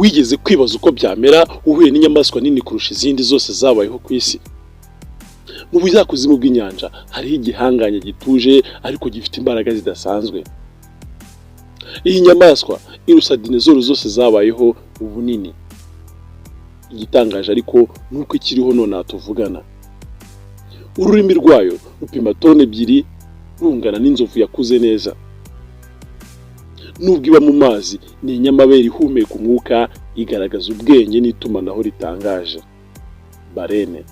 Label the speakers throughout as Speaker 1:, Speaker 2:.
Speaker 1: wigeze kwibaza uko byamera uhuye n'inyamaswa nini kurusha izindi zose zabayeho ku isi? Mu buzakuzimu bw'inyanja hariho igihanganye gituje ariko gifite imbaraga zidasanzwe. Iyi nyamaswa irusha dinezoro zose zabayeho ubunini. Igitangaje ariko nuko ikiriho none tuvugana. Ururimi rwayo rupima tone 2 rungana n'inzovu yakuze neza. Nubwo iba mu mazi ni inyamabere ihumeka umwuka, igaragaza ubwenge n'itumanaho ritangaje. Barene.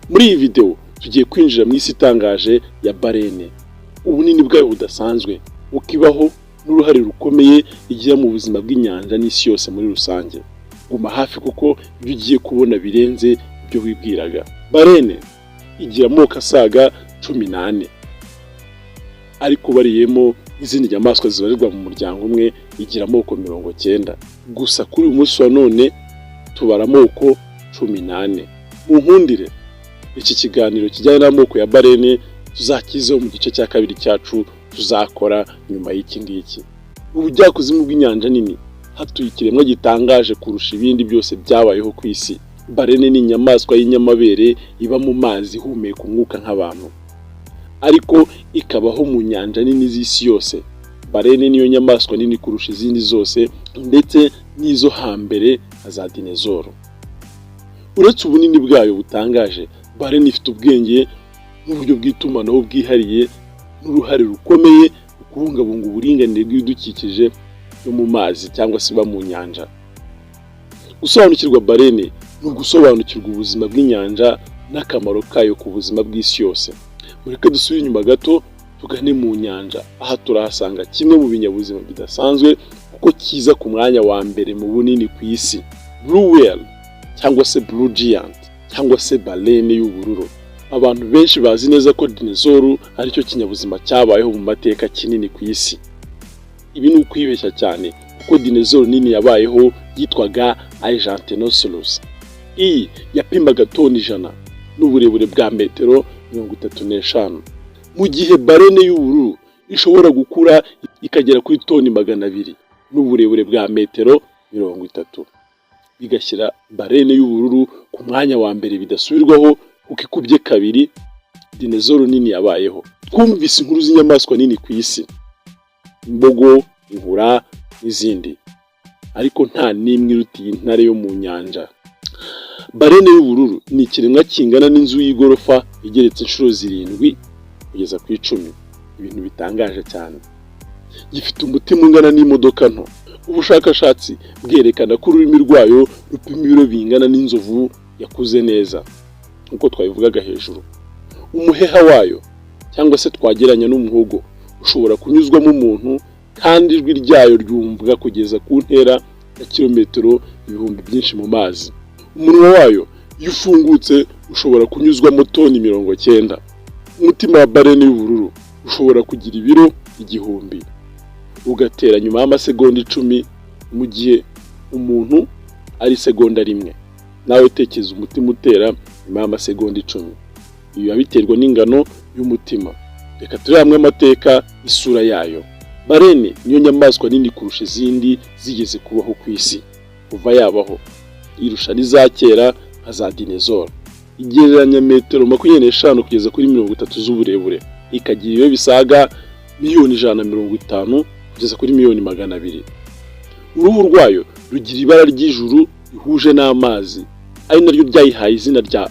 Speaker 1: Muri iyi video tugiye kwinjira mu isi itangaje ya barene. Ubunini bwayo budasanzwe ukibaho n'uruhare rukomeye igira mu buzima bw'inyanja n'isi yose muri rusange. Guma hafi kuko ibyo ugiye kubona birenze ibyo wibwiraga. Barene igira amoko asaga 18 ariko bariyemo izindi nyamaswa zibarirwa mu muryango umwe igira amoko 90. Gusa kuri uyu munsi wa none tubara amoko 18. Mu nkundire iki kiganiro kijyanye n'amoko ya barene tuzakizeho mu gice cya kabiri cyacu tuzakora nyuma y'iki ngiki. Ubujyakuzimu bw'inyanja nini hatuye ikiremwa gitangaje kurusha ibindi byose byabayeho ku isi. Barene ni inyamaswa y'inyamabere iba mu mazi ihumeka umwuka nk'abantu, ariko ikabaho mu nyanja nini z'isi yose. Barene niyo nyamaswa nini kurusha izindi zose ndetse n'izo hambere za dinezoro. Uretse ubunini bwayo butangaje, barene ifite ubwenge n'uburyo bw'itumanaho bwihariye n'uruhare rukomeye mu kubungabunga uburinganire bw'ibidukikije byo mu mazi cyangwa se mu nyanja. Gusobanukirwa barene ni ugusobanukirwa ubuzima bw'inyanja n'akamaro kayo ku buzima bw'isi yose. Mureke dusubire inyuma gato tugane mu nyanja. Aha turahasanga kimwe mu binyabuzima bidasanzwe kuko kiza ku mwanya wa mbere mu bunini ku isi. Blue whale cyangwa se blue giant cyangwa se barene y'ubururu. Abantu benshi bazi neza ko dinezoro ari cyo kinyabuzima cyabayeho mu mateka kinini ku isi. Ibi ni ukwibeshya cyane kuko dinezoro nini yabayeho yitwaga Gigantanosaurus. Iyi yapimaga toni 100 n'uburebure bwa metero 35. Mu gihe barene y'ubururu ishobora gukura ikagera kuri toni 200 n'uburebure bwa metero 30. Bigashyira barene y'ubururu ku mwanya wa mbere bidasubirwaho kuko ikubye kabiri dinezoro nini yabayeho. Twumvise inkuru z'inyamaswa nini ku isi, imbogo, inkura n'izindi, ariko nta nimwe irutiye intare yo mu nyanja. Barene y'ubururu ni ikiremwa kingana n'inzu y'igorofa igeretse inshuro 7 kugeza ku 10. Ibintu bitangaje cyane. Gifite umutima ungana n'imodoka nto. Ubushakashatsi bwerekana ko ururimi rwayo rupima ibiro bingana n'inzovu yakuze neza nkuko twabivugaga hejuru. Umuheha wayo cyangwa se twageranya n'umuhogo ushobora kunyuzwamo umuntu kandi ijwi ryayo ryumvwa kugeza ku ntera ya kilometero ibihumbi byinshi mu mazi. Umunwa wayo iyo ufungutse ushobora kunyuzwamo toni 90. Umutima wa barene y'ubururu ushobora kugira ibiro 1000 ugatera nyuma y'amasegonda 10 mu gihe umuntu ari segonda 1. Nawe tekeza umutima utera nyuma y'amasegonda 10. Ibi biterwa n'ingano y'umutima. Reka turebe hamwe amateka isura yayo. Barene niyo nyamaswa nini kurusha izindi zigeze kubaho ku isi kuva yabaho. Irusha n'iza kera nka za dinezoro. Igereranya metero 25 kugeza kuri 30 z'uburebure. Ikagira ibiro bisaga 150 kugeza kuri 200,000. Uruhu rwayo rugira ibara ry'ijuru rihuje n'amazi, ari naryo ryayihaye izina rya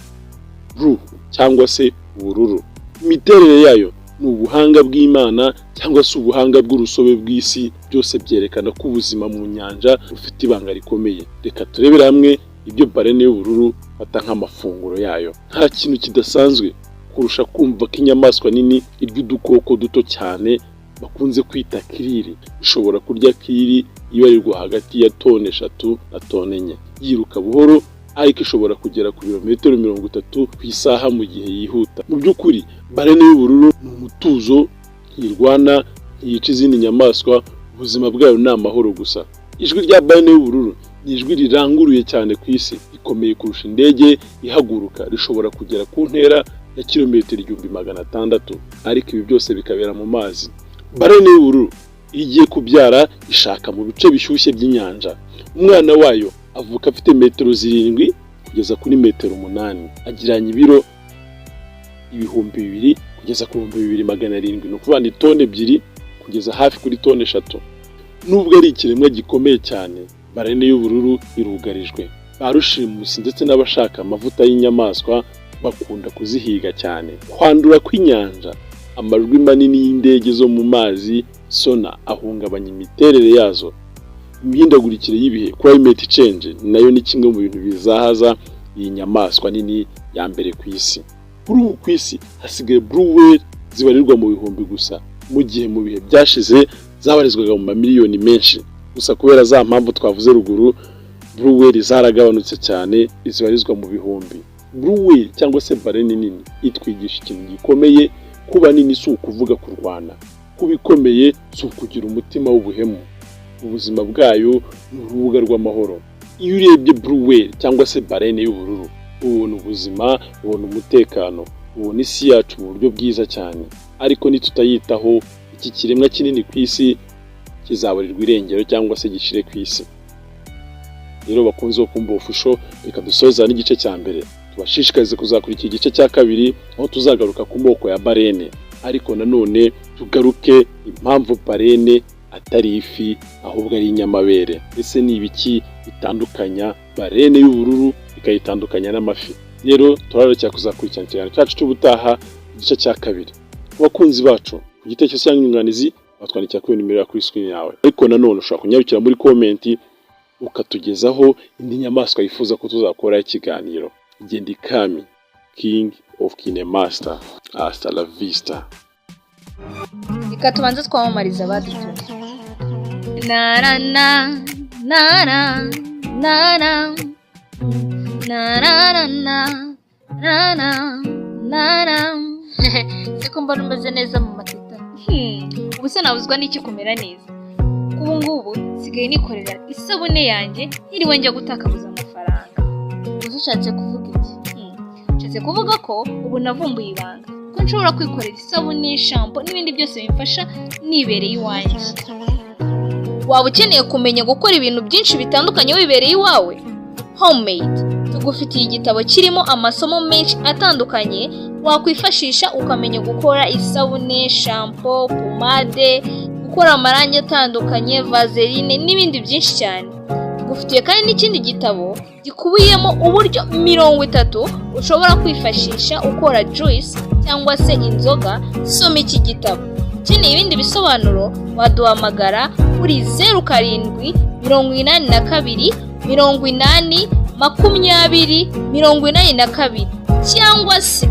Speaker 1: blue cyangwa se ubururu. Imiterere yayo ni ubuhanga bw'Imana cyangwa se ubuhanga bw'urusobe bw'isi, byose byerekana ko ubuzima mu nyanja bufite ibanga rikomeye. Reka turebera hamwe ibyo barene y'ubururu fata nk'amafunguro yayo. Nta kintu kidasanzwe kurusha kumva ko inyamaswa nini irya udukoko duto cyane bakunze kwita kiriri. Ishobora kurya kiriri ibarirwa hagati ya toni 3 na toni 4. Yiruka buhoro ariko ishobora kugera ku birometero 30 ku isaha mu gihe yihuta. Mu by'ukuri barene y'ubururu ni umutuzo, ntirwana, ntiyica izindi nyamaswa, ubuzima bwayo ni amahoro gusa. Ijwi rya barene y'ubururu ni ijwi riranguruye cyane ku isi, rikomeye kurusha indege ihaguruka, rishobora kugera ku ntera ya kilometero 600, ariko ibi byose bikabera mu mazi. Barene y'ubururu iyo igiye kubyara ishaka mu bice bishyushye by'inyanja. Umwana wayo avuka afite metero 7 kugeza kuri metero 8, agiranye ibiro 2,000 kugeza ku 2,700, no kuvuga ni tone 2 kugeza hafi kuri tone 3. Nubwo ari ikiremwa gikomeye cyane, barene y'ubururu irugarijwe. Ba rushimusi ndetse n'abashaka amavuta y'inyamaswa bakunda kuzihiga cyane. Kwandura kw'inyanja, amajwi manini y'indege zo mu mazi sona ahungabanya imiterere yazo. Imihindagurikire y'ibihe, climate change, nayo ni kimwe mu bintu bizahaza iyi nyamaswa nini ya mbere ku isi. Kuri ubu ku isi hasigaye blue whale zibarirwa mu bihumbi gusa, mu gihe mu bihe byashize zabarizwaga mu mamiliyoni menshi. Gusa kubera za mpamvu twavuze ruguru, blue whale zaragabanutse cyane, zibarizwa mu bihumbi. Blue whale cyangwa se barene nini itwigisha ikintu gikomeye. Kuba nini si ukuvuga kurwana, kuba ikomeye si ukugira umutima w'ubuhemu. Ubuzima bwayo ni urubuga rw'amahoro. Iyo urebye blue whale cyangwa se barene y'ubururu, ubona ubuzima, ubona umutekano, ubona isi yacu mu buryo bwiza cyane. Ariko nitutayitaho, iki kiremwa kinini ku isi kizaburirwa irengero cyangwa se gishire ku isi. Rero bakunze kumva official, reka dusoza n'igice cya mbere. Tubashishikarize kuzakurikira igice cya kabiri, aho tuzagaruka ku moko ya barene. Ariko nanone tugaruke impamvu barene atari ifi ahubwo ari inyamabere. Ese ni ibiki bitandukanya barene y'ubururu bikayitandukanya n'amafi? Rero turararikira kuzakurikirana ikiganiro cyacu cy'ubutaha, igice cya kabiri. Abakunzi bacu, ku gitekerezo cyangwa inyunganizi batwandikira kuri nimero ya kuri screen yawe. Ariko nanone ushobora kunyarukira muri comment ukatugezaho indi nyamaswa yifuza ko tuzakora ikiganiro. Gendi Kami, King of Kinemaster. Hasta la vista.
Speaker 2: Reka tubanze twamamariza abadutumye. Na na na na na na na na na na na na. Siko mbona umeze neza mu matita. Ubu se nabuzwa n'iki kumera neza. Kubu ngubu sigaye nikorera isabune yanjye ntiriwe njya gutakabuza amafaranga. Ushatse kuvuga iki? Nshatse kuvuga ko ubu navumbuye ibanga ko nshobora kwikorera isabune, shampoo n'ibindi byose bimfasha nibereye iwanjye. Waba ukeneye kumenya gukora ibintu byinshi bitandukanye wibereye iwawe? Homemade tugufitiye igitabo kirimo amasomo menshi atandukanye wakwifashisha ukamenya gukora isabune, shampoo, pomade, gukora amarangi atandukanye, vaseline n'ibindi byinshi cyane. Tugufitiye kandi n'ikindi gitabo gikubiyemo uburyo 30 ushobora kwifashisha ukora juice cyangwa se inzoga. Soma iki gitabo. Ukeneye ibindi bisobanuro waduhamagara kuri 0782 80 20 82 cyangwa se